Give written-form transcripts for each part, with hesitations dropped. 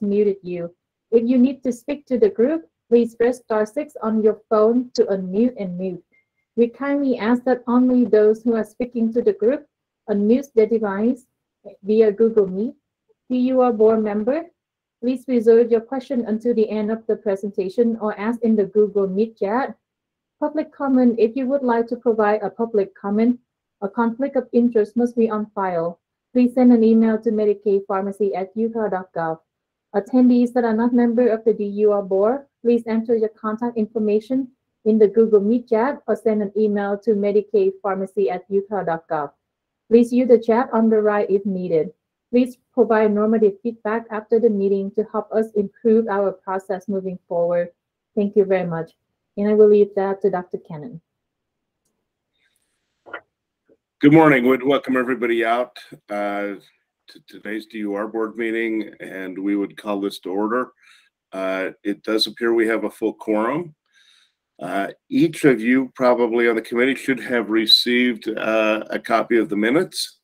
muted you. If you need to speak to the group, please press *6 on your phone to unmute and mute. We kindly ask that only those who are speaking to the group unmute their device via Google Meet. If you are a board member, please reserve your question until the end of the presentation or ask in the Google Meet chat. Public comment: if you would like to provide a public comment, a conflict of interest must be on file. Please send an email to medicaidpharmacy@utah.gov. Attendees that are not members of the DUR board, please enter your contact information in the Google Meet chat or send an email to medicaidpharmacy@utah.gov. Please use the chat on the right if needed. Please provide normative feedback after the meeting to help us improve our process moving forward. Thank you very much. And I will leave that to Dr. Cannon. Good morning. We'd welcome everybody out to today's DUR board meeting, and we would call this to order. It does appear we have a full quorum. Each of you probably on the committee should have received a copy of the minutes,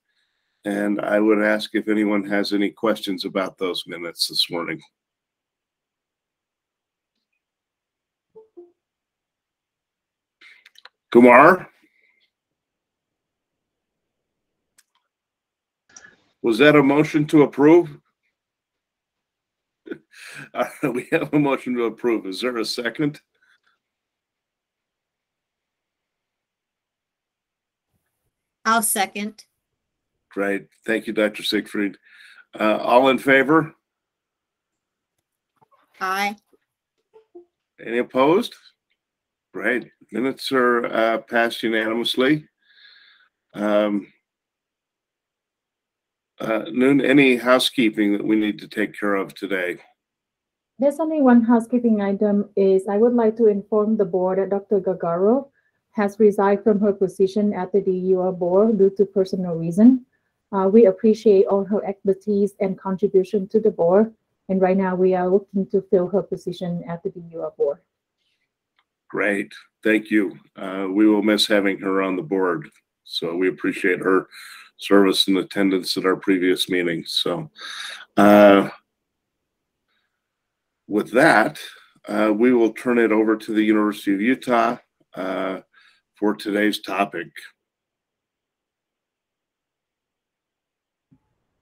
and I would ask if anyone has any questions about those minutes this morning. Kumar? Was that a motion to approve? We have a motion to approve. Is there a second? I'll second. Great. Thank you, Dr. Siegfried. All in favor? Aye. Any opposed? Great. Minutes are passed unanimously. Noon, any housekeeping that we need to take care of today? There's only one housekeeping item. I would like to inform the board that Dr. Gagaro has resigned from her position at the DUR board due to personal reason. We appreciate all her expertise and contribution to the board, and right now we are looking to fill her position at the DUR board. Great, thank you. We will miss having her on the board, so we appreciate her service and attendance at our previous meetings. So with that, we will turn it over to the University of Utah for today's topic.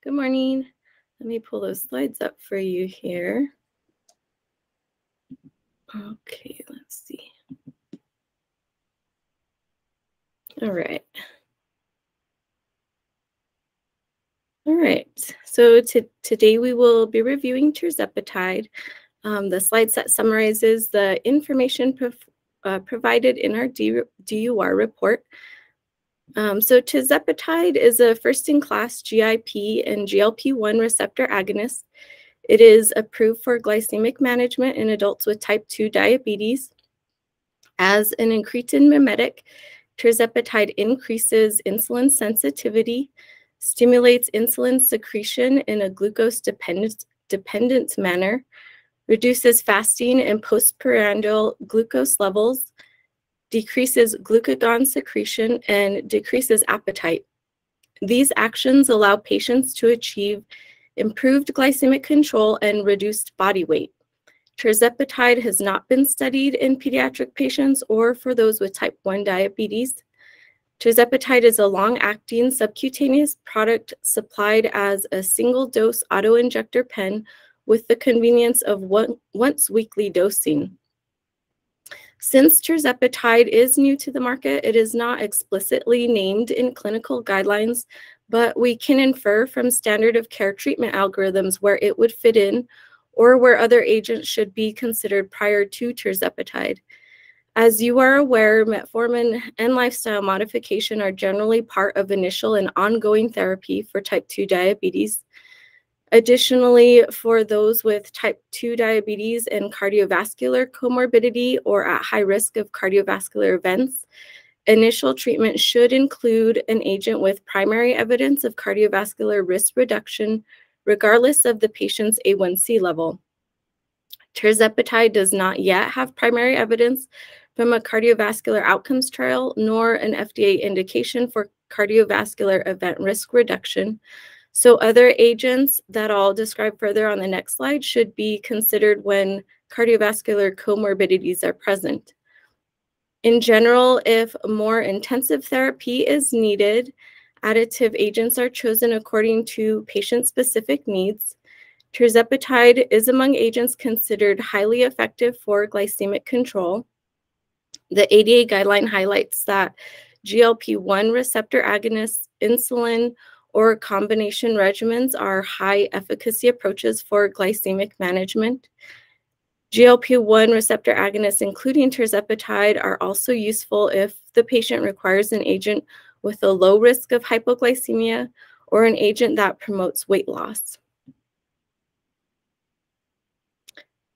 Good morning. Let me pull those slides up for you here. Okay, let's see. All right. All right, so today we will be reviewing tirzepatide. The slide set summarizes the information provided in our DUR report. So tirzepatide is a first-in-class GIP and GLP-1 receptor agonist. It is approved for glycemic management in adults with type 2 diabetes. As an incretin mimetic, tirzepatide increases insulin sensitivity, stimulates insulin secretion in a glucose-dependent manner, reduces fasting and postprandial glucose levels, decreases glucagon secretion, and decreases appetite. These actions allow patients to achieve improved glycemic control and reduced body weight. Tirzepatide has not been studied in pediatric patients or for those with type 1 diabetes. Tirzepatide is a long-acting subcutaneous product supplied as a single-dose autoinjector pen with the convenience of once-weekly dosing. Since tirzepatide is new to the market, it is not explicitly named in clinical guidelines, but we can infer from standard of care treatment algorithms where it would fit in or where other agents should be considered prior to tirzepatide. As you are aware, metformin and lifestyle modification are generally part of initial and ongoing therapy for type 2 diabetes. Additionally, for those with type 2 diabetes and cardiovascular comorbidity or at high risk of cardiovascular events, initial treatment should include an agent with primary evidence of cardiovascular risk reduction, regardless of the patient's A1C level. Tirzepatide does not yet have primary evidence from a cardiovascular outcomes trial, nor an FDA indication for cardiovascular event risk reduction. So other agents that I'll describe further on the next slide should be considered when cardiovascular comorbidities are present. In general, if more intensive therapy is needed, additive agents are chosen according to patient-specific needs. Tirzepatide is among agents considered highly effective for glycemic control. The ADA guideline highlights that GLP-1 receptor agonists, insulin, or combination regimens are high efficacy approaches for glycemic management. GLP-1 receptor agonists, including tirzepatide, are also useful if the patient requires an agent with a low risk of hypoglycemia or an agent that promotes weight loss.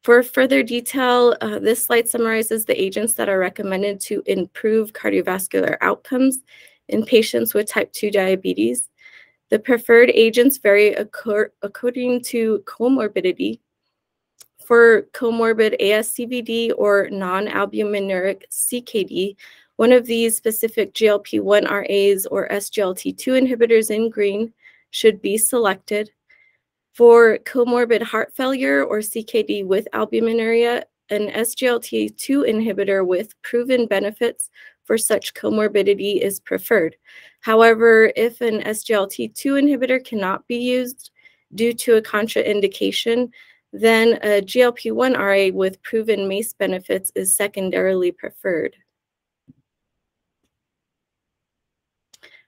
For further detail, this slide summarizes the agents that are recommended to improve cardiovascular outcomes in patients with type 2 diabetes. The preferred agents vary according to comorbidity. For comorbid ASCVD or non-albuminuric CKD, one of these specific GLP-1 RAs or SGLT2 inhibitors in green should be selected. For comorbid heart failure or CKD with albuminuria, an SGLT2 inhibitor with proven benefits for such comorbidity is preferred. However, if an SGLT2 inhibitor cannot be used due to a contraindication, then a GLP-1 RA with proven MACE benefits is secondarily preferred.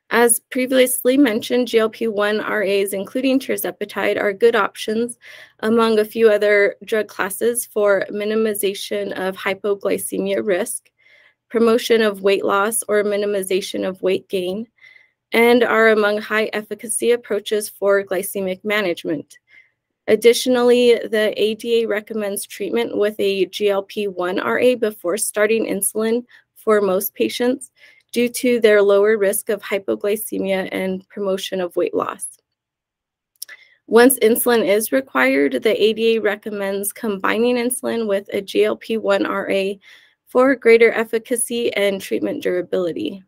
As previously mentioned, GLP-1 RAs, including tirzepatide, are good options among a few other drug classes for minimization of hypoglycemia risk, promotion of weight loss or minimization of weight gain, and are among high efficacy approaches for glycemic management. Additionally, the ADA recommends treatment with a GLP-1 RA before starting insulin for most patients due to their lower risk of hypoglycemia and promotion of weight loss. Once insulin is required, the ADA recommends combining insulin with a GLP-1 RA for greater efficacy and treatment durability.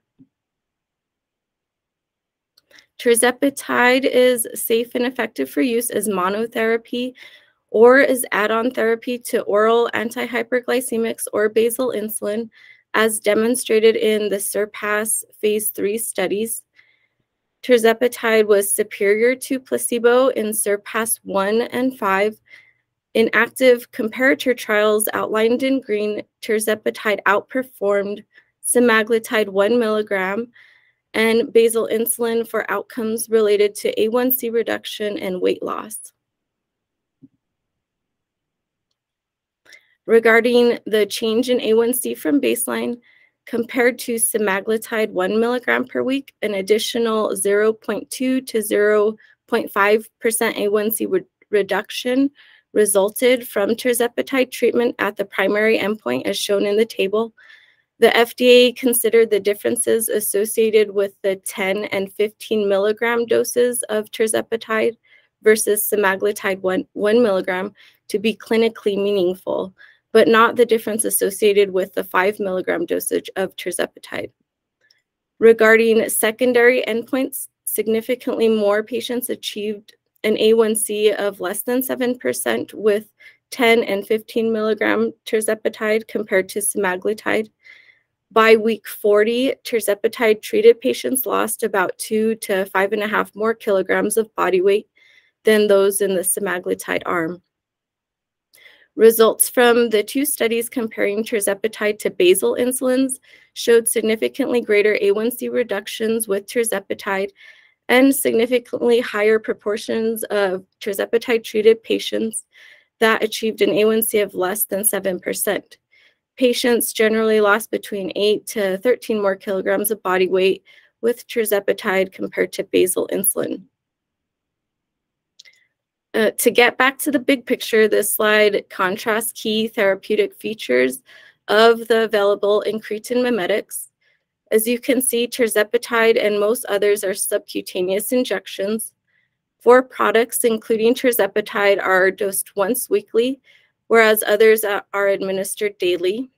Tirzepatide is safe and effective for use as monotherapy or as add-on therapy to oral antihyperglycemics or basal insulin, as demonstrated in the SURPASS phase 3 studies. Tirzepatide was superior to placebo in SURPASS 1 and 5. In active comparator trials outlined in green, tirzepatide outperformed semaglutide 1 milligram and basal insulin for outcomes related to A1C reduction and weight loss. Regarding the change in A1C from baseline, compared to semaglutide 1 milligram per week, an additional 0.2 to 0.5% A1C reduction resulted from tirzepatide treatment at the primary endpoint as shown in the table. The FDA considered the differences associated with the 10 and 15 milligram doses of tirzepatide versus semaglutide 1 milligram to be clinically meaningful, but not the difference associated with the 5 milligram dosage of tirzepatide. Regarding secondary endpoints, significantly more patients achieved an A1C of less than 7% with 10 and 15 milligram tirzepatide compared to semaglutide. By week 40, tirzepatide-treated patients lost about 2 to 5.5 more kilograms of body weight than those in the semaglutide arm. Results from the 2 studies comparing tirzepatide to basal insulins showed significantly greater A1C reductions with tirzepatide and significantly higher proportions of tirzepatide-treated patients that achieved an A1C of less than 7%. Patients generally lost between 8 to 13 more kilograms of body weight with tirzepatide compared to basal insulin. To get back to the big picture, this slide contrasts key therapeutic features of the available incretin mimetics. As you can see, tirzepatide and most others are subcutaneous injections. 4 products, including tirzepatide, are dosed once weekly, whereas others are administered daily.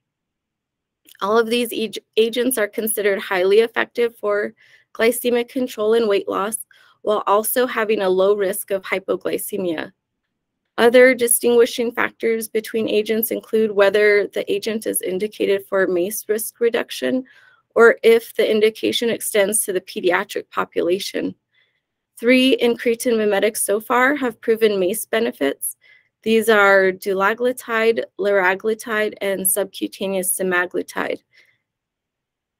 All of these agents are considered highly effective for glycemic control and weight loss, while also having a low risk of hypoglycemia. Other distinguishing factors between agents include whether the agent is indicated for MACE risk reduction or if the indication extends to the pediatric population. 3 incretin mimetics so far have proven MACE benefits. These are dulaglutide, liraglutide, and subcutaneous semaglutide.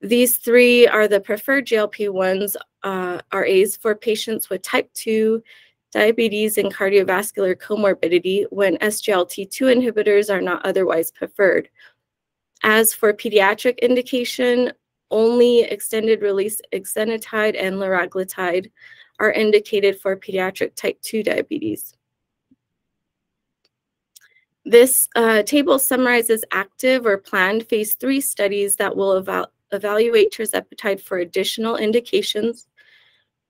These 3 are the preferred GLP-1s RAs for patients with type 2 diabetes and cardiovascular comorbidity when SGLT2 inhibitors are not otherwise preferred. As for pediatric indication, only extended release exenatide and liraglutide are indicated for pediatric type 2 diabetes. This table summarizes active or planned phase 3 studies that will evaluate tirzepatide for additional indications.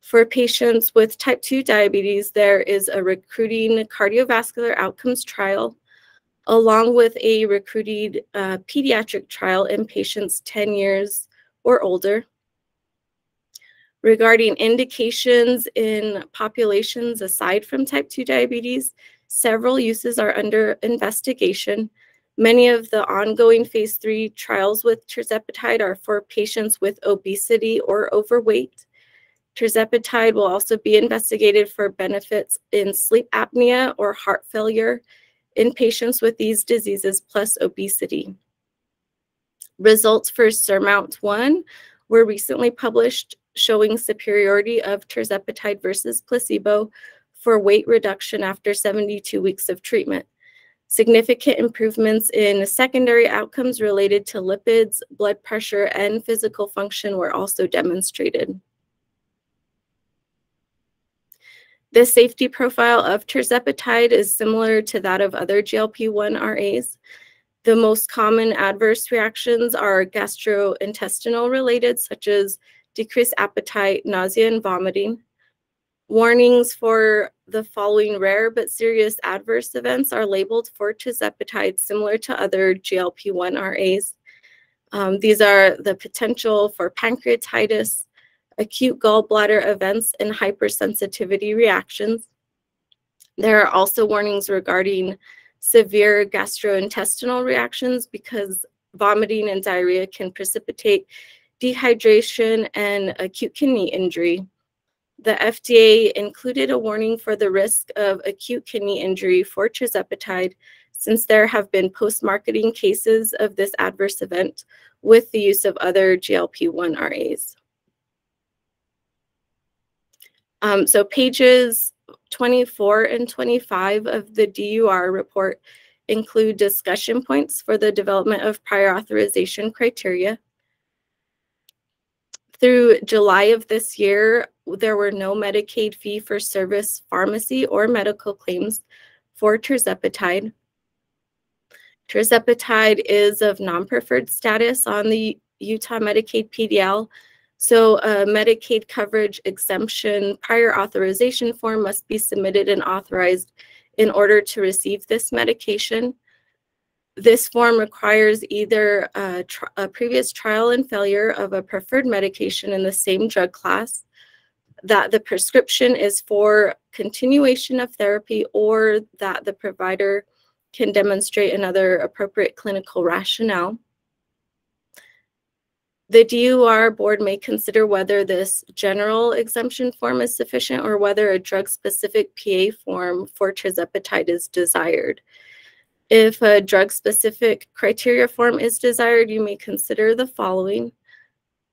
For patients with type 2 diabetes, there is a recruiting cardiovascular outcomes trial, along with a recruited pediatric trial in patients 10 years or older. Regarding indications in populations aside from type 2 diabetes, several uses are under investigation. Many of the ongoing phase 3 trials with tirzepatide are for patients with obesity or overweight. Tirzepatide will also be investigated for benefits in sleep apnea or heart failure in patients with these diseases plus obesity. Results for SURMOUNT-1 were recently published showing superiority of tirzepatide versus placebo for weight reduction after 72 weeks of treatment. Significant improvements in secondary outcomes related to lipids, blood pressure, and physical function were also demonstrated. The safety profile of tirzepatide is similar to that of other GLP-1 RAs. The most common adverse reactions are gastrointestinal related, such as decreased appetite, nausea, and vomiting. Warnings for the following rare but serious adverse events are labeled for tirzepatide, similar to other GLP-1 RAs. These are the potential for pancreatitis, acute gallbladder events, and hypersensitivity reactions. There are also warnings regarding severe gastrointestinal reactions because vomiting and diarrhea can precipitate dehydration and acute kidney injury. The FDA included a warning for the risk of acute kidney injury for tirzepatide since there have been post-marketing cases of this adverse event with the use of other GLP-1 RAs. So pages 24 and 25 of the DUR report include discussion points for the development of prior authorization criteria. Through July of this year, there were no Medicaid fee-for-service pharmacy or medical claims for tirzepatide. Tirzepatide is of non-preferred status on the Utah Medicaid PDL, so a Medicaid coverage exemption prior authorization form must be submitted and authorized in order to receive this medication. This form requires either a previous trial and failure of a preferred medication in the same drug class, that the prescription is for continuation of therapy, or that the provider can demonstrate another appropriate clinical rationale. The DUR board may consider whether this general exemption form is sufficient or whether a drug-specific PA form for tirzepatide is desired. If a drug-specific criteria form is desired, you may consider the following.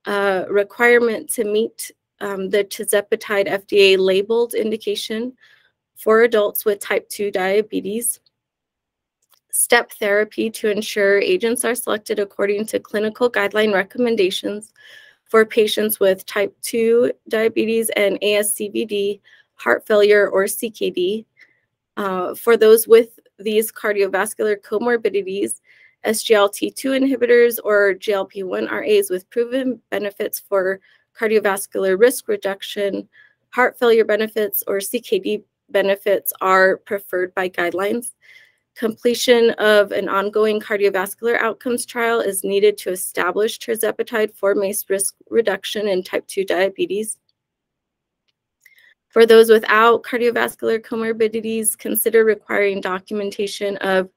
Requirement to meet the tirzepatide FDA labeled indication for adults with type 2 diabetes. Step therapy to ensure agents are selected according to clinical guideline recommendations for patients with type 2 diabetes and ASCVD, heart failure, or CKD. For those with these cardiovascular comorbidities, SGLT2 inhibitors or GLP-1 RAs with proven benefits for cardiovascular risk reduction, heart failure benefits, or CKD benefits are preferred by guidelines. Completion of an ongoing cardiovascular outcomes trial is needed to establish tirzepatide for MACE risk reduction in type 2 diabetes. For those without cardiovascular comorbidities, consider requiring documentation of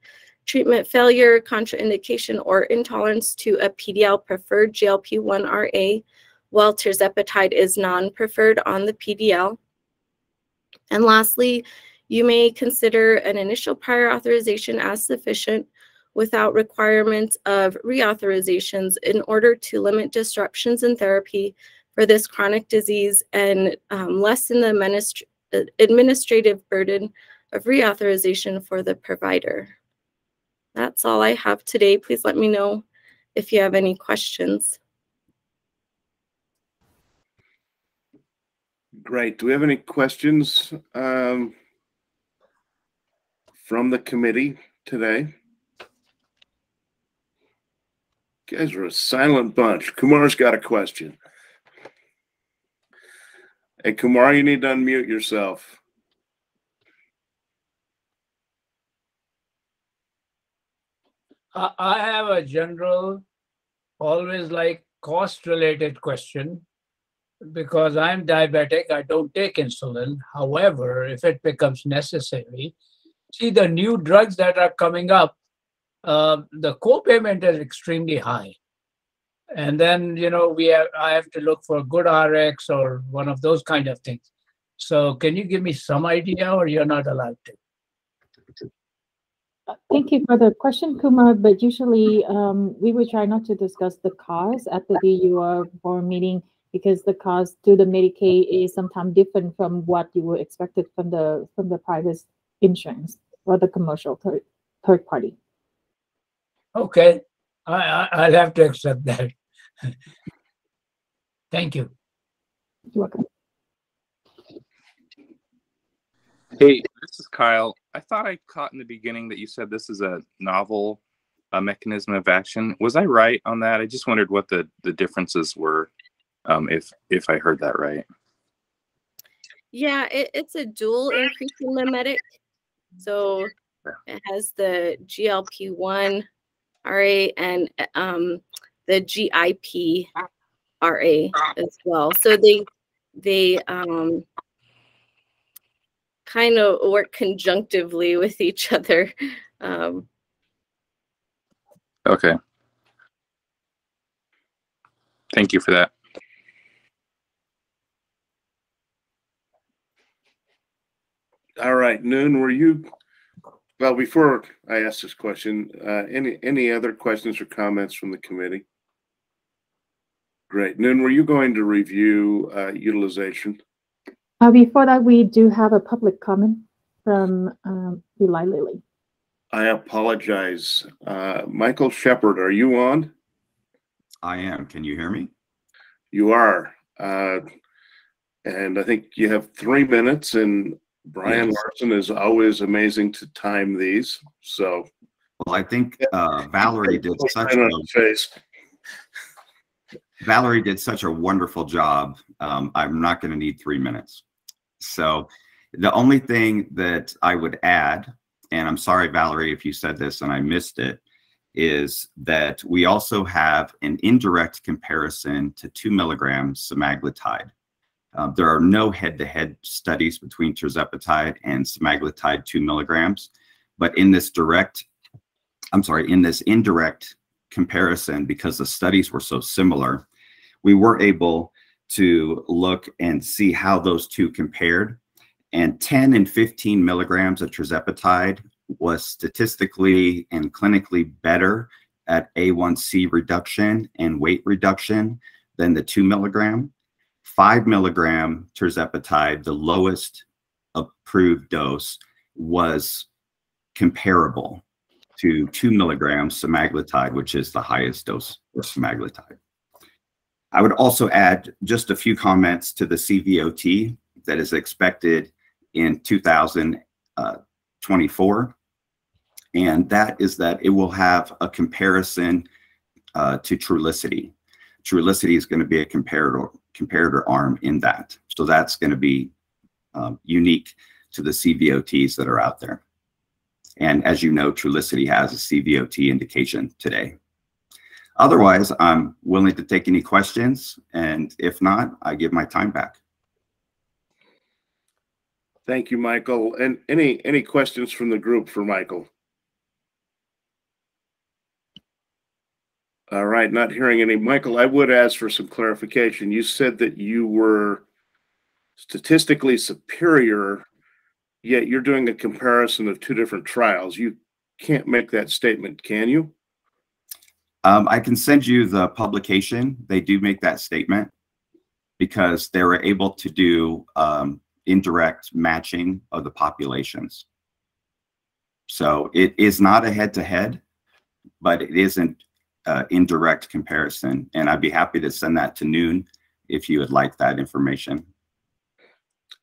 treatment failure, contraindication, or intolerance to a PDL-preferred GLP-1RA, while tirzepatide is non-preferred on the PDL. And lastly, you may consider an initial prior authorization as sufficient without requirements of reauthorizations in order to limit disruptions in therapy for this chronic disease and lessen the administrative burden of reauthorization for the provider. That's all I have today. Please let me know if you have any questions. Great. Do we have any questions from the committee today? You guys are a silent bunch. Kumar's got a question. Hey, Kumar, you need to unmute yourself. I have a general, always like cost-related question. Because I'm diabetic, I don't take insulin. However, if it becomes necessary, see the new drugs that are coming up, the co-payment is extremely high. And then, you know, I have to look for good RX or one of those kind of things. So can you give me some idea, or you're not allowed to? Thank you for the question, Kumar, but usually we would try not to discuss the cost at the DUR board meeting, because the cost to the Medicaid is sometimes different from what you would expect it from the private insurance or the commercial third party. Okay, I'll have to accept that. Thank you. You're welcome. Hey, this is Kyle. I thought I caught in the beginning that you said this is a novel mechanism of action. Was I right on that? I just wondered what the differences were, if I heard that right. Yeah, it's a dual incretin mimetic. So it has the GLP-1 RA and the GIP RA as well. So they kind of work conjunctively with each other. Okay. Thank you for that. All right, Noon, were you, well, before I ask this question, any other questions or comments from the committee? Great. Noon, were you going to review utilization? Before that, we do have a public comment from Eli Lilly. I apologize. Michael Shepard, are you on? I am. Can you hear me? You are. And I think you have 3 minutes, and Brian Larson is always amazing to time these. So, well, I think Valerie did such a wonderful job. I'm not going to need 3 minutes. So the only thing that I would add, and I'm sorry, Valerie, if you said this and I missed it, is that we also have an indirect comparison to 2 milligrams semaglutide. There are no head-to-head studies between tirzepatide and semaglutide 2 milligrams, but in this indirect comparison, because the studies were so similar, we were able to look and see how those two compared. And 10 and 15 milligrams of tirzepatide was statistically and clinically better at A1C reduction and weight reduction than the 2 milligram. 5 milligram tirzepatide, the lowest approved dose, was comparable to 2 milligrams semaglutide, which is the highest dose of semaglutide. I would also add just a few comments to the CVOT that is expected in 2024. And that is that it will have a comparison to Trulicity. Trulicity is going to be a comparator arm in that. So that's going to be unique to the CVOTs that are out there. And as you know, Trulicity has a CVOT indication today. Otherwise, I'm willing to take any questions. And if not, I give my time back. Thank you, Michael. And any questions from the group for Michael? All right, not hearing any. Michael, I would ask for some clarification. You said that you were statistically superior, yet you're doing a comparison of two different trials. You can't make that statement, can you? I can send you the publication. They do make that statement because they were able to do indirect matching of the populations. So it is not a head-to-head, but it isn't indirect comparison. And I'd be happy to send that to Noon if you would like that information.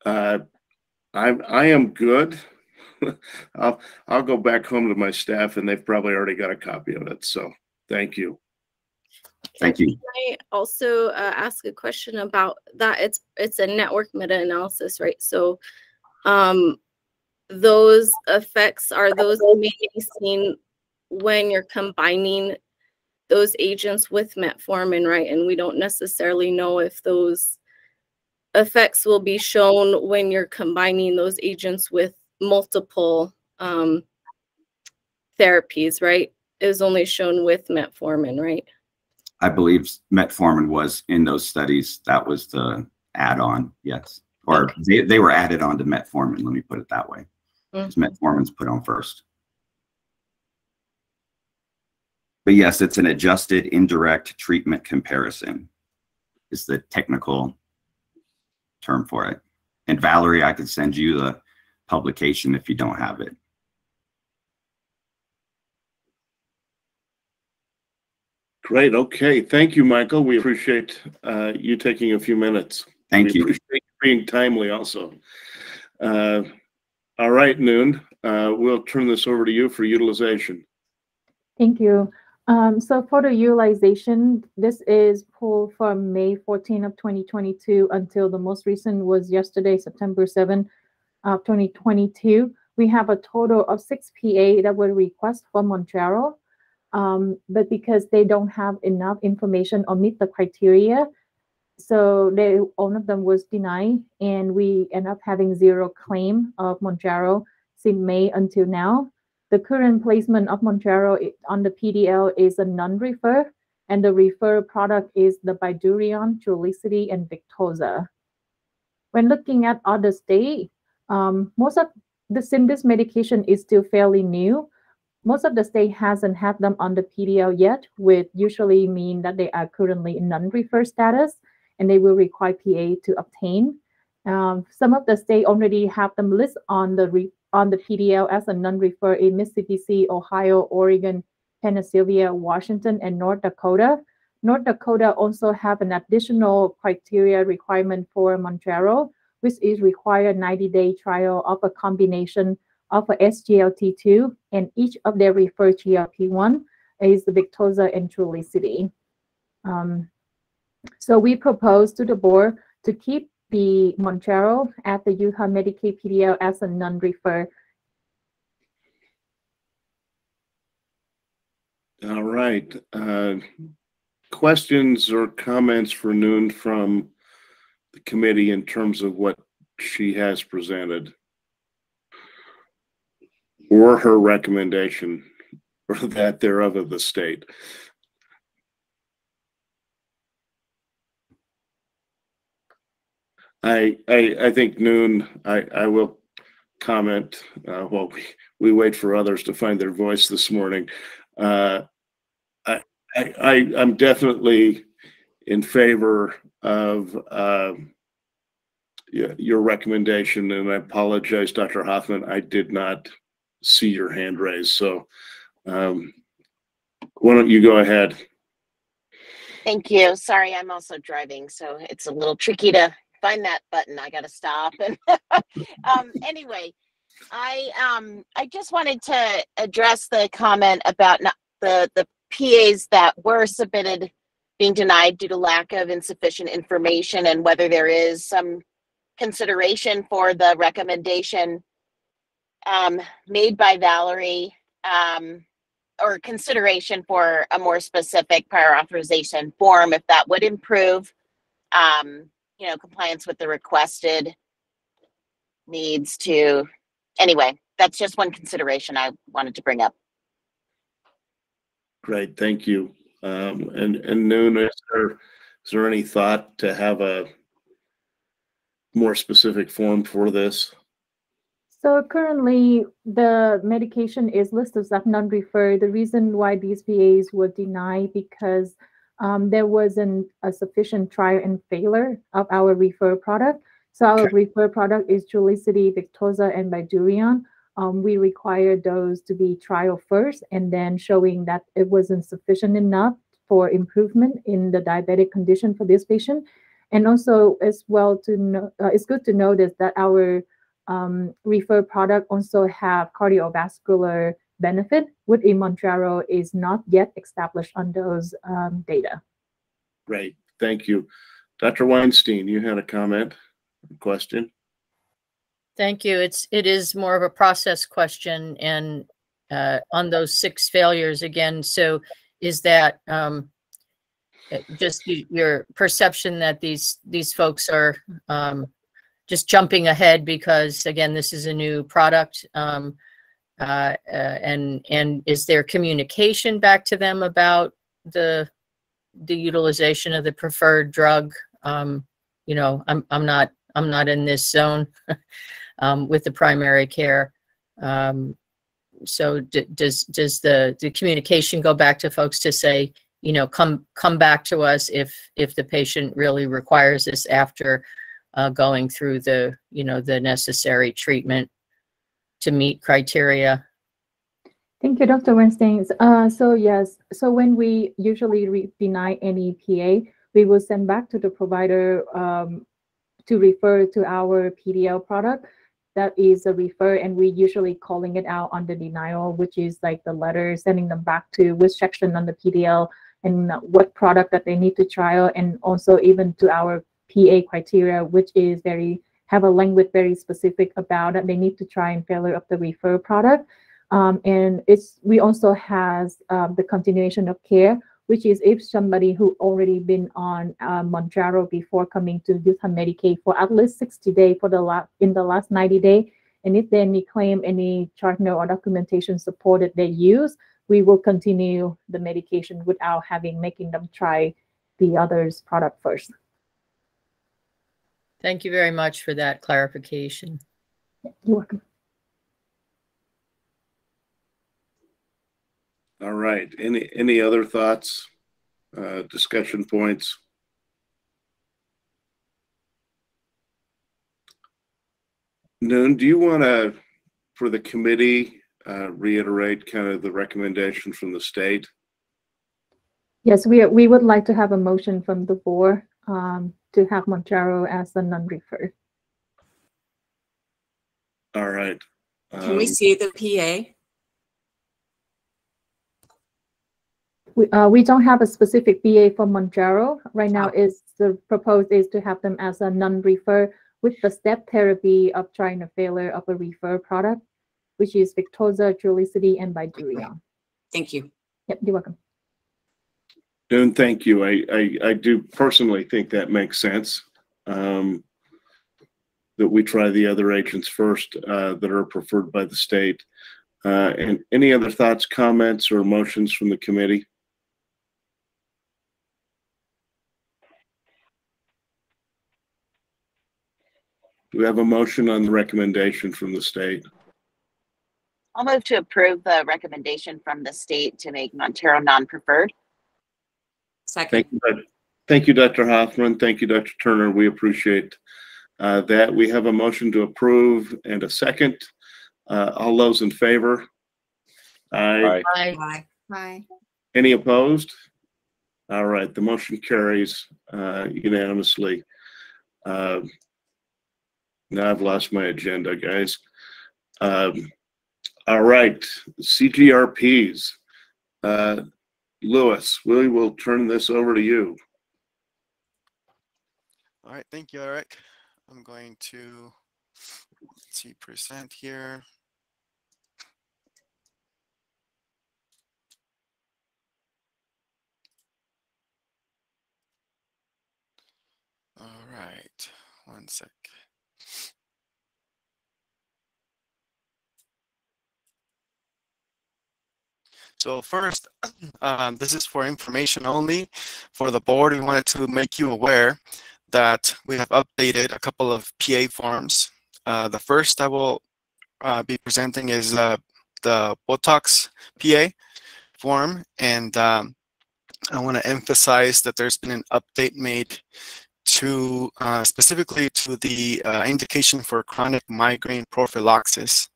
I am good. I'll go back home to my staff and they've probably already got a copy of it. So thank you. Thank you. Can I also ask a question about that? It's a network meta-analysis, right? So those effects, are those mainly seen when you're combining those agents with metformin, right? And we don't necessarily know if those effects will be shown when you're combining those agents with multiple therapies, right? It was only shown with metformin, right? I believe metformin was in those studies. That was the add-on, yes. Or okay. They were added on to metformin, let me put it that way. Because metformin's put on first. But yes, it's an adjusted indirect treatment comparison is the technical term for it. And Valerie, I could send you the publication if you don't have it. Great. Okay. Thank you, Michael. We appreciate you taking a few minutes. Thank you. We appreciate you being timely also. All right, Noon. We'll turn this over to you for utilization. Thank you. So for the utilization, this is pulled from May 14 of 2022 until the most recent was yesterday, September 7 of 2022. We have a total of 6 PA that were requested for Mounjaro. But because they don't have enough information or meet the criteria, so one of them was denied, and we end up having 0 claim of Mounjaro since May until now. The current placement of Mounjaro on the PDL is a non-refer, and the refer product is the Bydureon, Trulicity, and Victoza. When looking at other states, most of this medication is still fairly new. Most of the state hasn't had them on the PDL yet, which usually mean that they are currently in non-refer status, and they will require PA to obtain. Some of the state already have them listed on the PDL as a non-refer in Mississippi, Ohio, Oregon, Pennsylvania, Washington, and North Dakota. North Dakota also have an additional criteria requirement for Mounjaro, which is required 90-day trial of a combination of a SGLT2 and each of their referred GLP-1 is the Victoza and Trulicity. So we propose to the board to keep the Mounjaro at the Utah Medicaid PDL as a non-refer. All right. Questions or comments for Noon from the committee in terms of what she has presented? Or her recommendation, or that thereof of the state. I think Noon, I will comment while we wait for others to find their voice this morning. I'm definitely in favor of your recommendation, and I apologize, Dr. Hoffman, I did not see your hand raised. So why don't you go ahead? Thank you. Sorry, I'm also driving, so it's a little tricky to find that button. I got to stop. And anyway, I just wanted to address the comment about the PAs that were submitted being denied due to lack of insufficient information, and whether there is some consideration for the recommendation made by Valerie, or consideration for a more specific prior authorization form, if that would improve, compliance with the requested needs to, anyway, that's just one consideration I wanted to bring up. Great, thank you. And Noon, is there any thought to have a more specific form for this? So currently, the medication is listed as non-referred. The reason why these PAs were denied because there wasn't a sufficient trial and failure of our refer product. So our refer product is Trulicity, Victoza, and Bydureon. We require those to be trial first, and then showing that it wasn't sufficient enough for improvement in the diabetic condition for this patient. And also, as well, to know, it's good to notice that our refer product also have cardiovascular benefit, which in Mounjaro is not yet established on those data. Great, thank you. Dr. Weinstein, you had a comment, question? Thank you. It is more of a process question, and on those 6 failures again. So, is that just your perception that these folks are just jumping ahead because again this is a new product, and is there communication back to them about the utilization of the preferred drug? You know, I'm not in this zone with the primary care. So does the communication go back to folks to say, you know, come back to us if the patient really requires this after going through the, you know, the necessary treatment to meet criteria? Thank you, Dr. Weinstein. So yes, so when we usually deny any PA, we will send back to the provider to refer to our PDL product. That is a refer, and we usually calling it out on the denial, which is like the letter sending them back to which section on the PDL and what product that they need to trial, and also even to our PA criteria, which is have a language very specific about that they need to try and failure of the refer product. And we also has the continuation of care, which is if somebody who already been on Mounjaro before coming to use Medicaid for at least 60 days in the last 90 days, and if they any claim any chart note or documentation supported they use, we will continue the medication without making them try the other's product first. Thank you very much for that clarification. You're welcome. All right, any other thoughts, discussion points? Noon, do you want to, for the committee, reiterate kind of the recommendation from the state? Yes, we would like to have a motion from the board to have Mounjaro as a non-refer. All right. Can we see the PA? We don't have a specific BA for Mounjaro. Right now is the proposed is to have them as a non-refer with the step therapy of trying to failure of a refer product, which is Victoza, Trulicity, and Bydureon. Thank you. Yep, you're welcome. Noon, thank you. I do personally think that makes sense, that we try the other agents first that are preferred by the state. And any other thoughts, comments, or motions from the committee? Do we have a motion on the recommendation from the state? I'll move to approve the recommendation from the state to make Mounjaro non-preferred. Second. Thank you, Dr. Hoffman. Thank you, Dr. Turner. We appreciate that. We have a motion to approve and a second. All those in favor? Aye. Aye. Aye. Any opposed? All right, the motion carries unanimously. Now I've lost my agenda, guys. All right, CGRPs. Louis, we will turn this over to you. All right, thank you, Eric. I'm going to, present here. All right, one sec. So first, this is for information only. For the board, we wanted to make you aware that we have updated a couple of PA forms. The first I will be presenting is the Botox PA form, and I want to emphasize that there's been an update made to specifically to the indication for chronic migraine prophylaxis.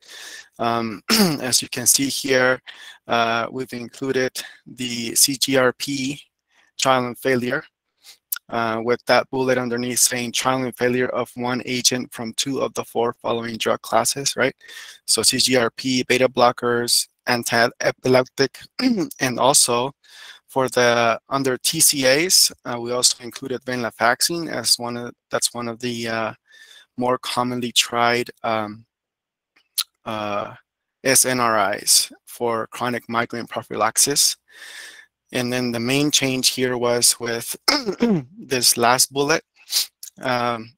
As you can see here, we've included the CGRP trial and failure with that bullet underneath saying trial and failure of one agent from 2 of the 4 following drug classes, right? So CGRP, beta blockers, anti-epileptic, and also for the under TCAs, we also included venlafaxine as one of the more commonly tried SNRIs for chronic migraine prophylaxis. And then the main change here was with this last bullet.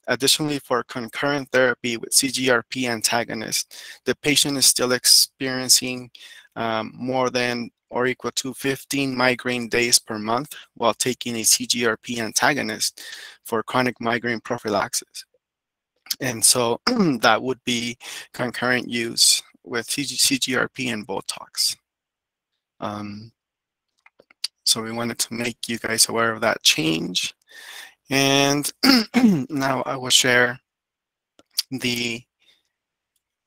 Additionally, for concurrent therapy with CGRP antagonist, the patient is still experiencing more than or equal to 15 migraine days per month while taking a CGRP antagonist for chronic migraine prophylaxis. And so that would be concurrent use with CGRP and Botox. So we wanted to make you guys aware of that change. And now I will share the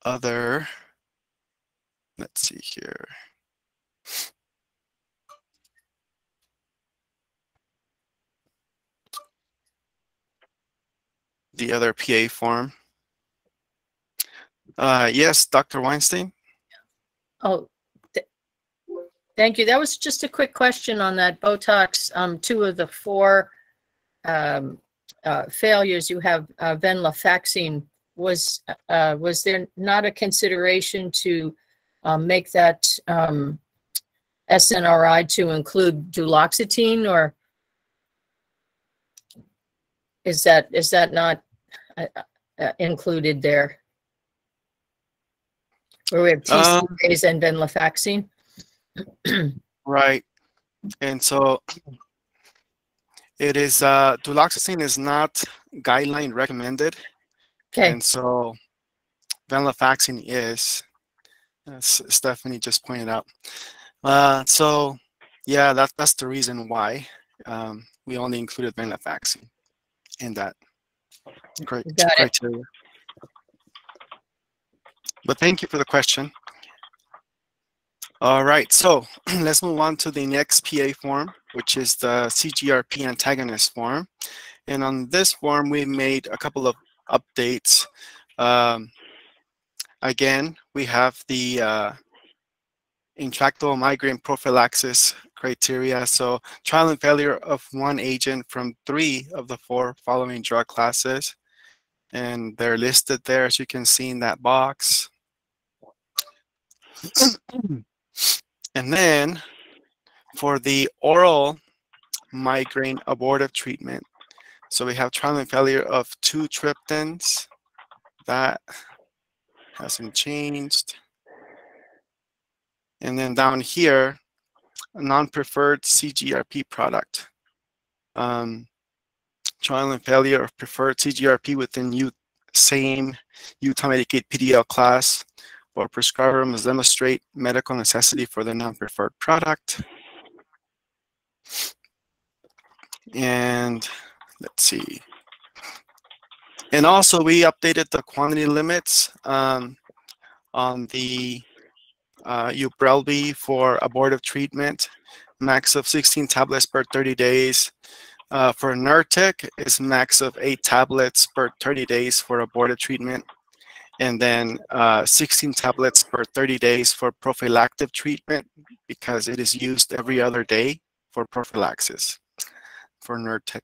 other, let's see here. The other PA form. Yes, Dr. Weinstein? Oh, thank you. That was just a quick question on that Botox. 2 of the 4 failures you have venlafaxine. Was there not a consideration to make that SNRI to include duloxetine, or is that not included there? Where we have TCAs and venlafaxine. Right. And so it is, duloxetine is not guideline recommended. Okay. And so venlafaxine is, as Stephanie just pointed out. So yeah, that's the reason why we only included venlafaxine in that criteria. But thank you for the question. All right, so let's move on to the next PA form, which is the CGRP antagonist form. And on this form, we made a couple of updates. Again, we have the intractable migraine prophylaxis criteria. So trial and failure of one agent from 3 of the 4 following drug classes. And they're listed there, as you can see in that box. And then for the oral migraine abortive treatment, so we have trial and failure of 2 triptans. That hasn't changed. And then down here, a non-preferred CGRP product. Trial and failure of preferred CGRP within same Utah Medicaid PDL class, or prescriber must demonstrate medical necessity for the non-preferred product. And let's see. And also we updated the quantity limits on the Ubrelvy for abortive treatment, max of 16 tablets per 30 days. For Nurtec, it's max of 8 tablets per 30 days for abortive treatment. And then 16 tablets per 30 days for prophylactic treatment, because it is used every other day for prophylaxis for Nurtec.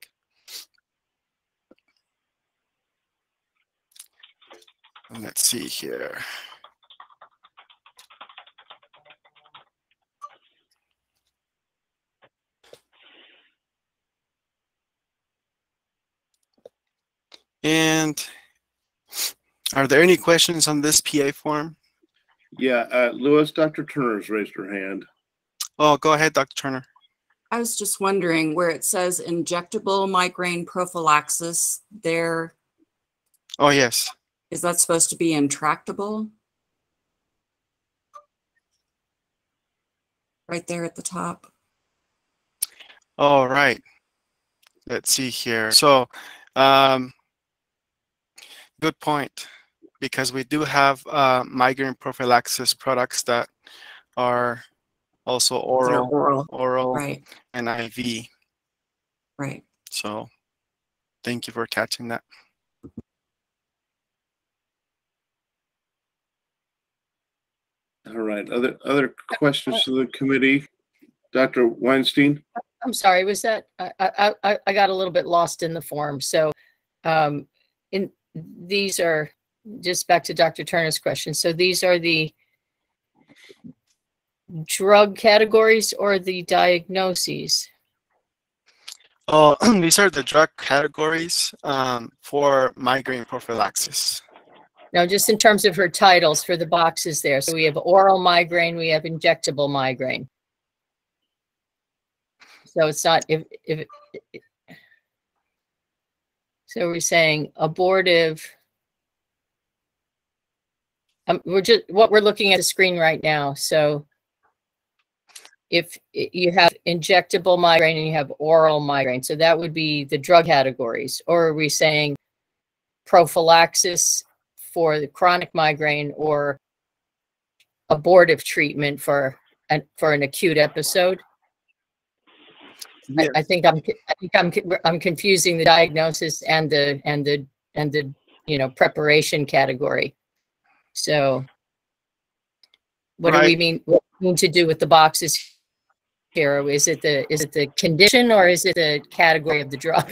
Let's see here. And are there any questions on this PA form? Yeah, Louis, Dr. Turner's raised her hand. Oh, go ahead, Dr. Turner. I was just wondering where it says injectable migraine prophylaxis there, Oh, yes. is that supposed to be intractable? Right there at the top. All right. Let's see here. So, good point, because we do have migraine prophylaxis products that are also They're oral, oral. Right, and IV. right. So, thank you for catching that. All right. Other questions to the committee? Dr. Weinstein? I'm sorry, was that, I got a little bit lost in the form. So these are, just back to Dr. Turner's question. So these are the drug categories or the diagnoses? Oh, these are the drug categories for migraine prophylaxis. Now, just in terms of her titles for the boxes there. So we have oral migraine, we have injectable migraine. So it's not, so we're saying abortive. What we're looking at the screen right now. So if you have injectable migraine and you have oral migraine, so that would be the drug categories. Or are we saying prophylaxis for the chronic migraine or abortive treatment for an acute episode? Yes. I think I'm confusing the diagnosis and the preparation category. So what do we mean? What do we mean to do with the boxes here? Is it the condition or is it the category of the drug?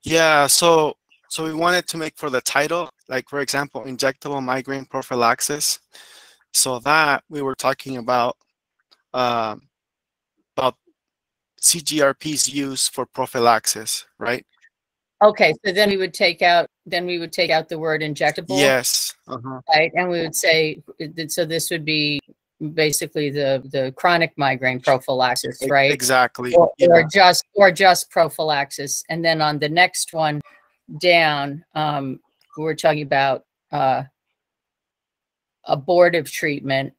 Yeah, so we wanted to make for the title, like for example, injectable migraine prophylaxis. So that we were talking about CGRP's use for prophylaxis, right? Okay, so then we would take out the word injectable. Yes. Right, and we would say, so this would be basically the chronic migraine prophylaxis, right? Exactly. Or just prophylaxis. And then on the next one down, we're talking about abortive treatment.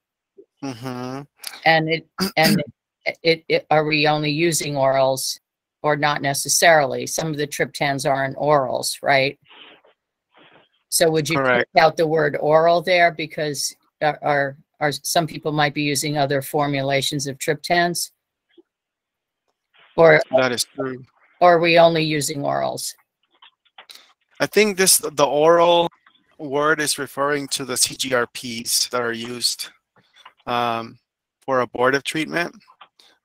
And are we only using orals or not necessarily? Some of the triptans aren't orals, right? So would you take out the word oral there, because are some people might be using other formulations of triptans? Or that is true. Or are we only using orals? I think the oral word is referring to the CGRPs that are used for abortive treatment,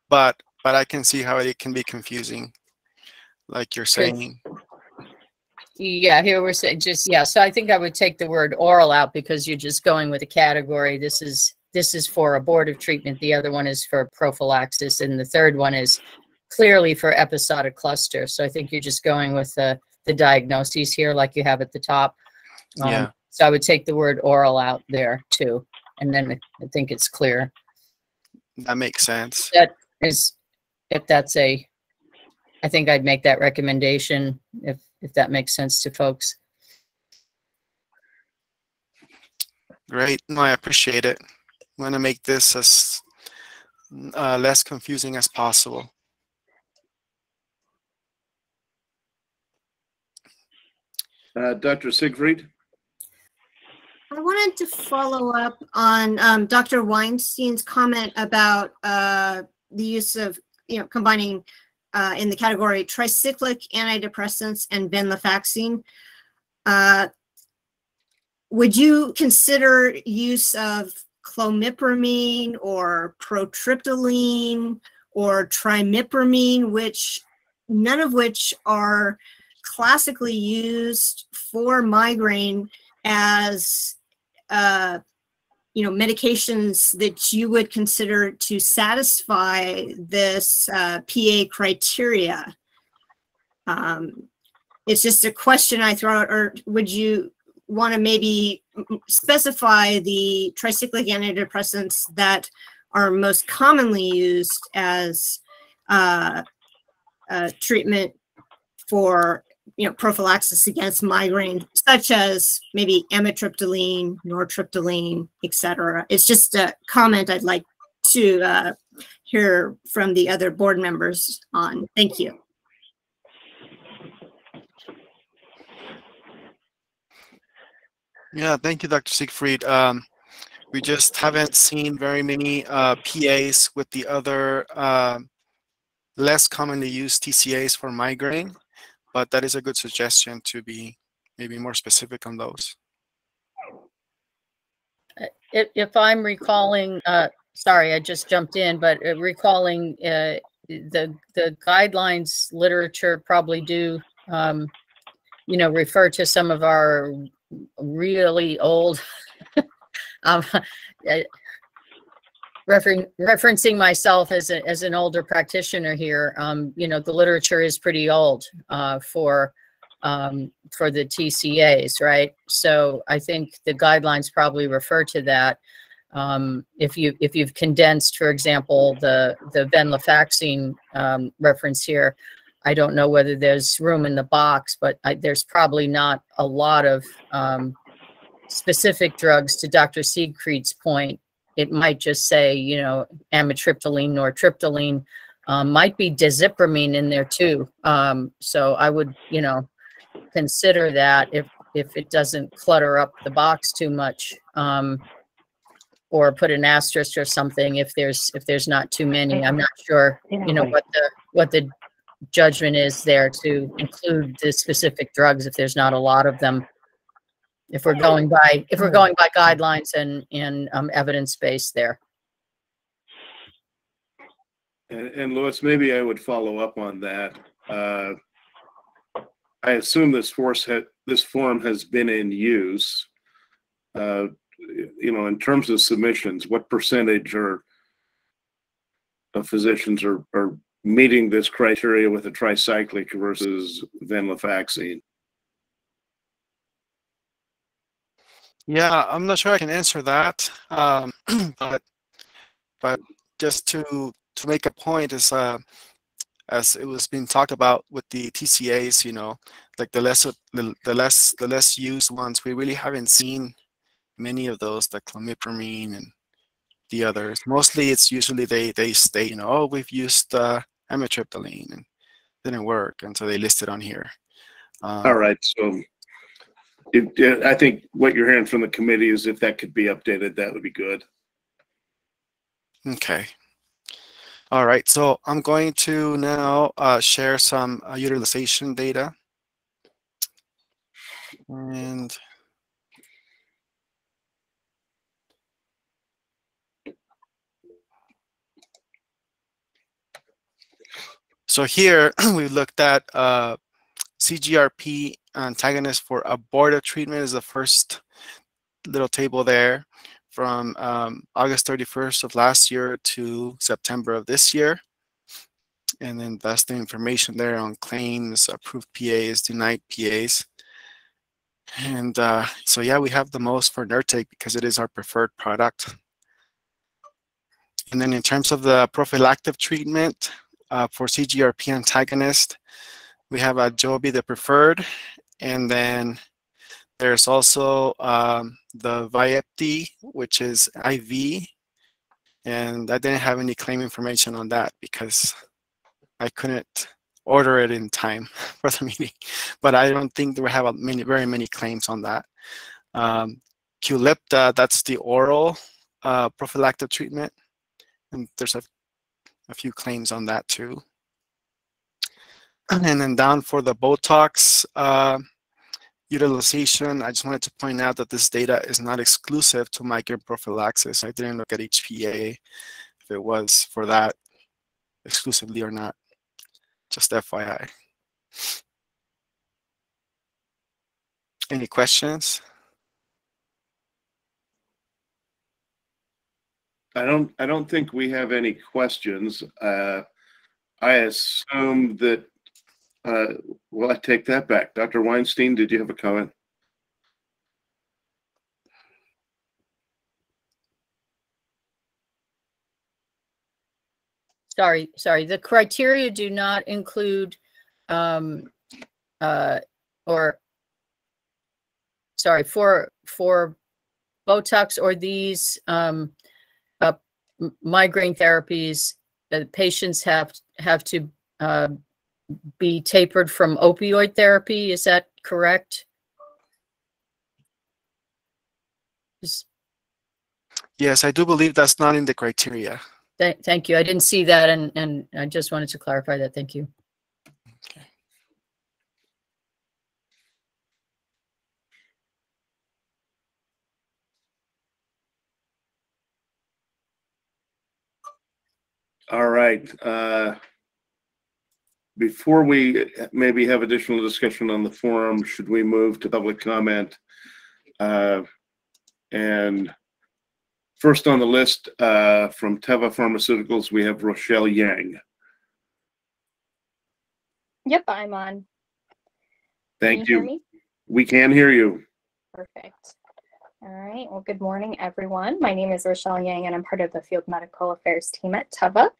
but I can see how it can be confusing, like you're saying. Yeah, here we're saying so I think I would take the word oral out because you're just going with a category. This is for abortive treatment. The other one is for prophylaxis, and the third one is clearly for episodic cluster. So I think you're just going with the diagnoses here, like you have at the top. Yeah. So I would take the word oral out there too, and then I think it's clear. That makes sense. That is, if that's I think I'd make that recommendation if that makes sense to folks. Great. No, I appreciate it. I'm going to make this as less confusing as possible. Dr. Siegfried? I wanted to follow up on Dr. Weinstein's comment about the use of, combining in the category tricyclic antidepressants and venlafaxine. Would you consider use of clomipramine or protriptyline or trimipramine, none of which are classically used for migraine as medications that you would consider to satisfy this PA criteria? It's just a question I throw out. Or would you want to maybe specify the tricyclic antidepressants that are most commonly used as treatment for prophylaxis against migraine, such as maybe amitriptyline, nortriptyline, etc. It's just a comment I'd like to hear from the other board members on. Thank you. Yeah, thank you, Dr. Siegfried. We just haven't seen very many PAs with the other less commonly used TCAs for migraine, but that is a good suggestion to be maybe more specific on those. If I'm recalling, sorry, I just jumped in, but recalling the guidelines literature probably do, refer to some of our really old, referencing myself as an older practitioner here. The literature is pretty old for the TCAs, right? So I think the guidelines probably refer to that. If you've condensed, for example, the venlafaxine reference here, I don't know whether there's room in the box, but there's probably not a lot of specific drugs. To Dr. Siegfried's point, it might just say, amitriptyline, nortriptyline, might be dizipramine in there too. So I would, consider that if it doesn't clutter up the box too much, or put an asterisk or something if there's not too many. I'm not sure, what the judgment is there to include the specific drugs if there's not a lot of them. If we're going by guidelines and evidence base there. And Louis, maybe I would follow up on that. I assume this form has been in use. In terms of submissions, what percentage of physicians are meeting this criteria with a tricyclic versus venlafaxine? Yeah, I'm not sure I can answer that, but just to make a point is, as it was being talked about with the TCAs, like the less used ones, we really haven't seen many of those, like clomipramine and the others. Mostly, it's usually they state, oh, we've used amitriptyline and didn't work, and so they list it on here. All right, so I think what you're hearing from the committee is if that could be updated, that would be good. Okay. All right, so I'm going to now share some utilization data. And so here we looked at CGRP antagonist for abortive treatment is the first little table there from August 31st of last year to September of this year. And then that's the information there on claims, approved PAs, denied PAs. And so yeah, we have the most for Nurtec because it is our preferred product. And then in terms of the prophylactic treatment for CGRP antagonist, we have Joby, the preferred, and then there's also the Vyepti, which is IV, and I didn't have any claim information on that because I couldn't order it in time for the meeting. But I don't think we have very many claims on that. Qulipta, that's the oral prophylactic treatment, and there's a few claims on that too. And then down for the Botox utilization, I just wanted to point out that this data is not exclusive to migraine prophylaxis. I didn't look at each PA if it was for that exclusively or not. Just FYI. Any questions? I don't think we have any questions. I assume that, well, I take that back. Dr. Weinstein, did you have a comment? Sorry. The criteria do not include, for Botox or these migraine therapies. Patients have to be tapered from opioid therapy. Is that correct? Yes, I do believe that's not in the criteria. Thank you. I didn't see that, and I just wanted to clarify that. Thank you. Okay. All right. Before we maybe have additional discussion on the forum, should we move to public comment? And first on the list from Teva Pharmaceuticals, we have Rochelle Yang. Yep, I'm on. Thank Can you you. hear me? We can hear you. Perfect. All right. Well, good morning, everyone. My name is Rochelle Yang, and I'm part of the Field Medical Affairs team at Teva.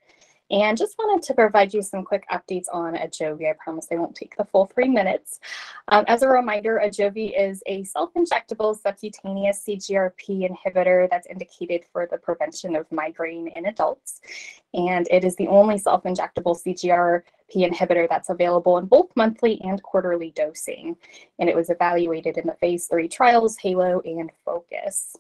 And just wanted to provide you some quick updates on Ajovy. I promise I won't take the full 3 minutes. As a reminder, Ajovy is a self-injectable subcutaneous CGRP inhibitor that's indicated for the prevention of migraine in adults. And it is the only self-injectable CGRP inhibitor that's available in both monthly and quarterly dosing. And it was evaluated in the phase 3 trials, HALO and FOCUS.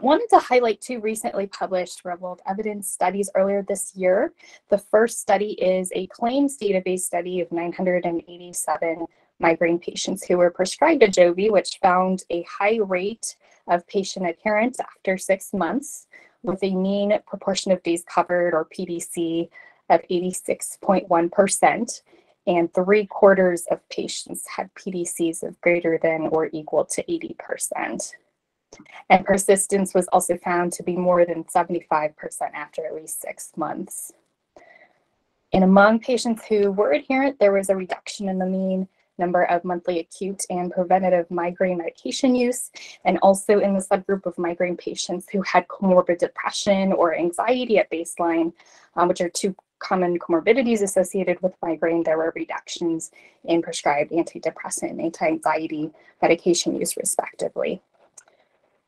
Wanted to highlight 2 recently published real-world evidence studies earlier this year. The first study is a claims database study of 987 migraine patients who were prescribed Ajovy, which found a high rate of patient adherence after 6 months, with a mean proportion of days covered, or PDC, of 86.1%, and 3/4 of patients had PDCs of greater than or equal to 80%. And persistence was also found to be more than 75% after at least 6 months. And among patients who were adherent, there was a reduction in the mean number of monthly acute and preventative migraine medication use, and also in the subgroup of migraine patients who had comorbid depression or anxiety at baseline, which are 2 common comorbidities associated with migraine. There were reductions in prescribed antidepressant and anti-anxiety medication use, respectively.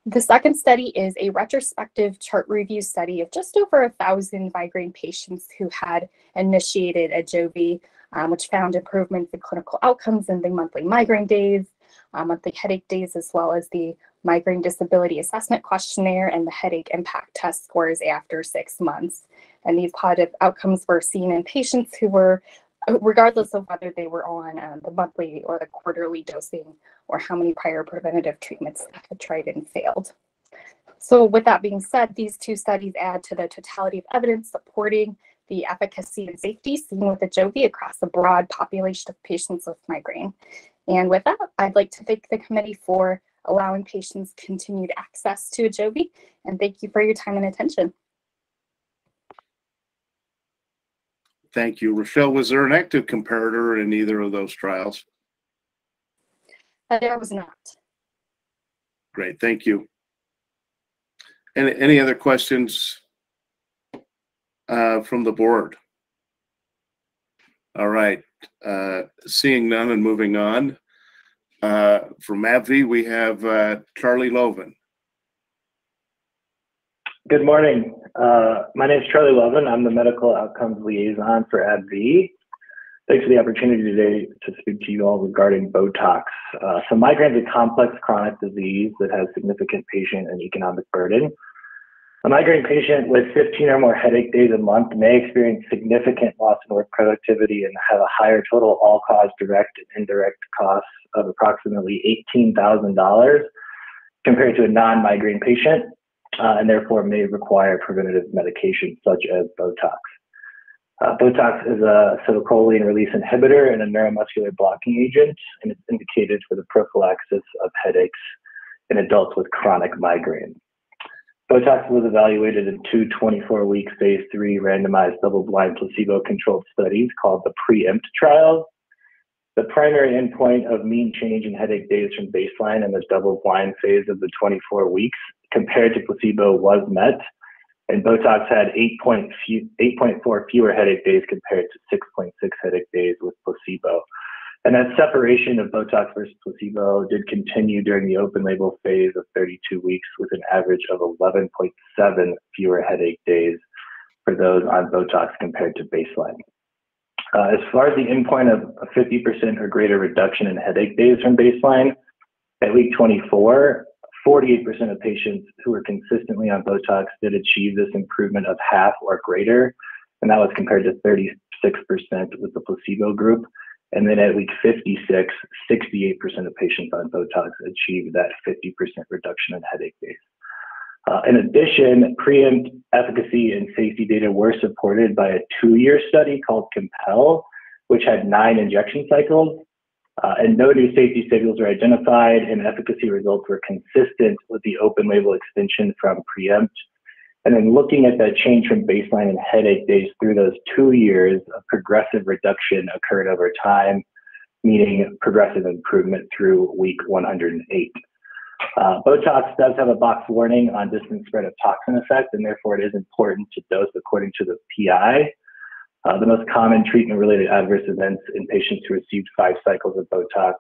The second study is a retrospective chart review study of just over 1,000 migraine patients who had initiated Ajovy, which found improvements in clinical outcomes in the monthly migraine days, monthly headache days, as well as the migraine disability assessment questionnaire and the headache impact test scores after 6 months. And these positive outcomes were seen in patients who were, regardless of whether they were on the monthly or the quarterly dosing, or how many prior preventative treatments they had tried and failed. So with that being said, these 2 studies add to the totality of evidence supporting the efficacy and safety seen with Ajovy across a broad population of patients with migraine. And with that, I'd like to thank the committee for allowing patients continued access to Ajovy, and thank you for your time and attention. Thank you. Rochelle, was there an active comparator in either of those trials? There was not. Great, thank you. And any other questions from the board? All right, seeing none and moving on. From AbbVie, we have Charlie Loven. Good morning. My name is Charlie Loven. I'm the medical outcomes liaison for AbbVie. Thanks for the opportunity today to speak to you all regarding Botox. So migraine is a complex chronic disease that has significant patient and economic burden. A migraine patient with 15 or more headache days a month may experience significant loss in work productivity and have a higher total all-cause direct and indirect costs of approximately $18,000 compared to a non-migraine patient, and therefore may require preventative medication such as Botox. Botox is a acetylcholine release inhibitor and a neuromuscular blocking agent, and it's indicated for the prophylaxis of headaches in adults with chronic migraine. Botox was evaluated in 2 24-week phase 3 randomized double-blind placebo-controlled studies called the PREEMPT trials. The primary endpoint of mean change in headache days from baseline in the double-blind phase of the 24 weeks compared to placebo was met, and Botox had 8.4 fewer headache days compared to 6.6 headache days with placebo. And that separation of Botox versus placebo did continue during the open label phase of 32 weeks with an average of 11.7 fewer headache days for those on Botox compared to baseline. As far as the endpoint of a 50% or greater reduction in headache days from baseline, at week 24, 48% of patients who were consistently on Botox did achieve this improvement of half or greater, and that was compared to 36% with the placebo group. And then at week 56, 68% of patients on Botox achieved that 50% reduction in headache days. In addition, preempt efficacy and safety data were supported by a 2-year study called COMPEL, which had 9 injection cycles, and no new safety signals were identified, and efficacy results were consistent with the open label extension from preempt. And then looking at that change from baseline and headache days through those 2 years, a progressive reduction occurred over time, meaning progressive improvement through week 108. Botox does have a box warning on distance spread of toxin effect, and therefore it is important to dose according to the PI. The most common treatment-related adverse events in patients who received 5 cycles of Botox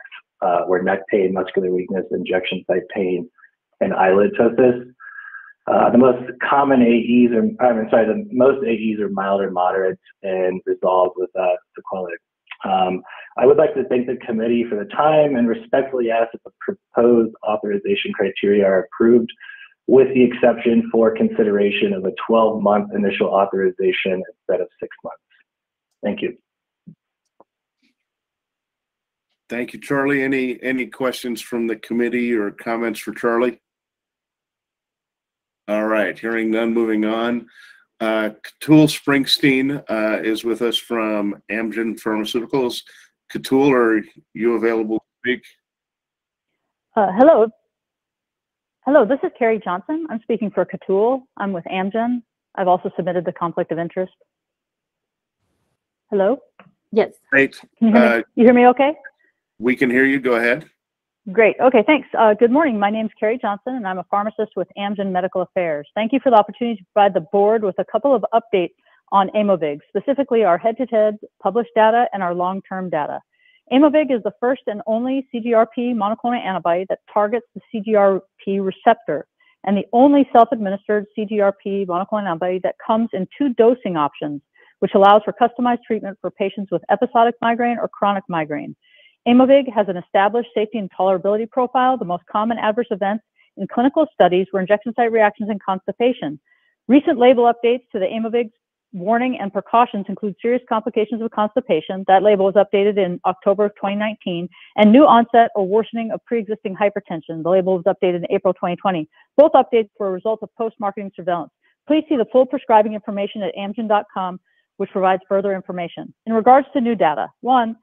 were neck pain, muscular weakness, injection site pain, and eyelid ptosis. The most common AEs the most AEs are mild or moderate and resolved with sequelae. I would like to thank the committee for the time and respectfully ask that the proposed authorization criteria are approved, with the exception for consideration of a 12-month initial authorization instead of 6 months. Thank you. Thank you, Charlie. Any questions from the committee or comments for Charlie? All right, hearing none, moving on. Katul Springsteen is with us from Amgen Pharmaceuticals. Katul, are you available to speak? Hello. Hello, this is Carrie Johnson. I'm speaking for Katul. I'm with Amgen. I've also submitted the conflict of interest. Hello? Yes. Great. Can you hear me? You hear me okay? We can hear you. Go ahead. Great. Okay, thanks. Good morning. My name is Carrie Johnson, and I'm a pharmacist with Amgen Medical Affairs. Thank you for the opportunity to provide the board with a couple of updates on Aimovig, specifically our head-to-head published data and our long-term data. Aimovig is the first and only CGRP monoclonal antibody that targets the CGRP receptor, and the only self-administered CGRP monoclonal antibody that comes in 2 dosing options, which allows for customized treatment for patients with episodic migraine or chronic migraine. Aimovig has an established safety and tolerability profile. The most common adverse events in clinical studies were injection site reactions and constipation. Recent label updates to the Aimovig warning and precautions include serious complications of constipation. That label was updated in October of 2019, and new onset or worsening of pre-existing hypertension. The label was updated in April 2020. Both updates were a result of post-marketing surveillance. Please see the full prescribing information at amgen.com, which provides further information. In regards to new data, 1,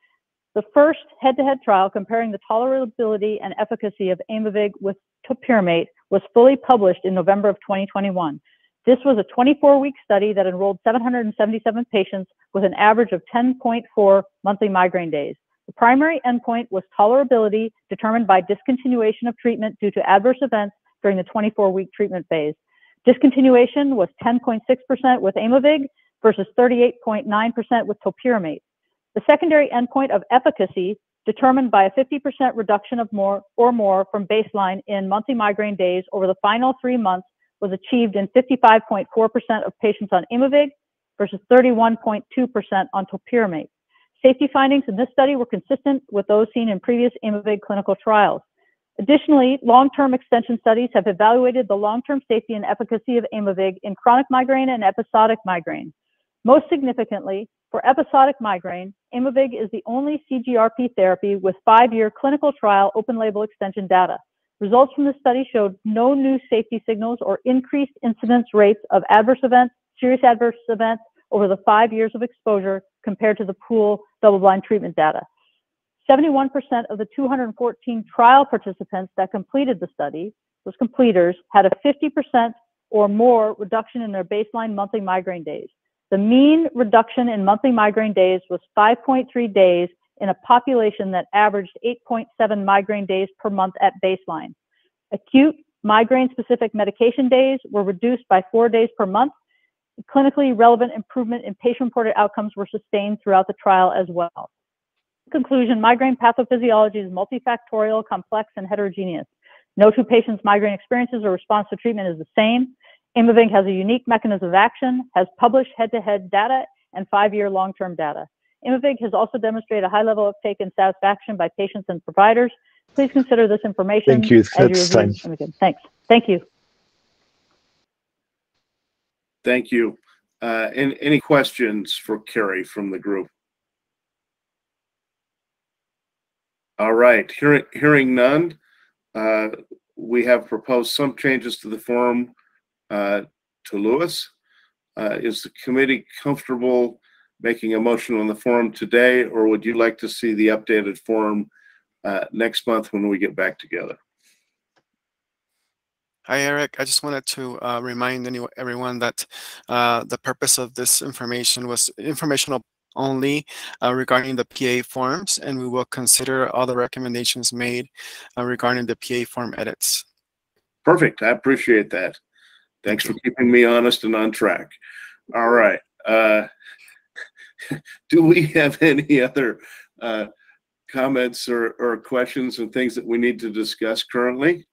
the first head-to-head trial comparing the tolerability and efficacy of Aimovig with topiramate was fully published in November of 2021. This was a 24-week study that enrolled 777 patients with an average of 10.4 monthly migraine days. The primary endpoint was tolerability determined by discontinuation of treatment due to adverse events during the 24-week treatment phase. Discontinuation was 10.6% with Aimovig versus 38.9% with topiramate. The secondary endpoint of efficacy, determined by a 50% reduction of more from baseline in monthly migraine days over the final 3 months, was achieved in 55.4% of patients on Aimovig versus 31.2% on topiramate. Safety findings in this study were consistent with those seen in previous Aimovig clinical trials. Additionally, long-term extension studies have evaluated the long-term safety and efficacy of Aimovig in chronic migraine and episodic migraine. Most significantly, for episodic migraine, Aimovig is the only CGRP therapy with 5-year clinical trial open-label extension data. Results from the study showed no new safety signals or increased incidence rates of adverse events, serious adverse events over the 5 years of exposure compared to the pool double-blind treatment data. 71% of the 214 trial participants that completed the study, those completers, had a 50% or more reduction in their baseline monthly migraine days. The mean reduction in monthly migraine days was 5.3 days in a population that averaged 8.7 migraine days per month at baseline. Acute Migraine-specific medication days were reduced by 4 days per month. Clinically relevant improvement in patient-reported outcomes were sustained throughout the trial as well. In conclusion, migraine pathophysiology is multifactorial, complex, and heterogeneous. No two patients' migraine experiences or response to treatment is the same. Aimovig has a unique mechanism of action, has published head-to-head data, and 5-year long-term data. Aimovig has also demonstrated a high level of uptake and satisfaction by patients and providers. Please consider this information. Thank you. That's time. Thanks. Thank you. Thank you. Any questions for Carrie from the group? All right, hearing none, we have proposed some changes to the form to Lewis. Is the committee comfortable making a motion on the form today, or would you like to see the updated form next month when we get back together? Hi, Eric. I just wanted to remind everyone that the purpose of this information was informational only regarding the PA forms, and we will consider all the recommendations made regarding the PA form edits. Perfect. I appreciate that. Thanks for keeping me honest and on track. All right. Do we have any other comments or questions and things that we need to discuss currently?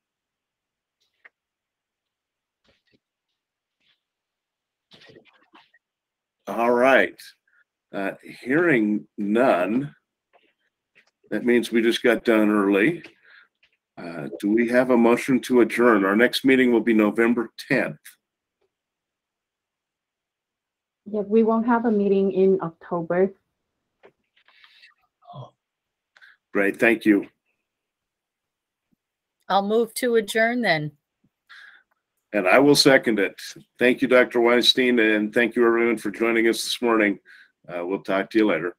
All right. Hearing none, that means we just got done early. Do we have a motion to adjourn? Our next meeting will be November 10th. Yeah, we won't have a meeting in October. Great, thank you. I'll move to adjourn then. And I will second it. Thank you, Dr. Weinstein, and thank you everyone for joining us this morning. We'll talk to you later.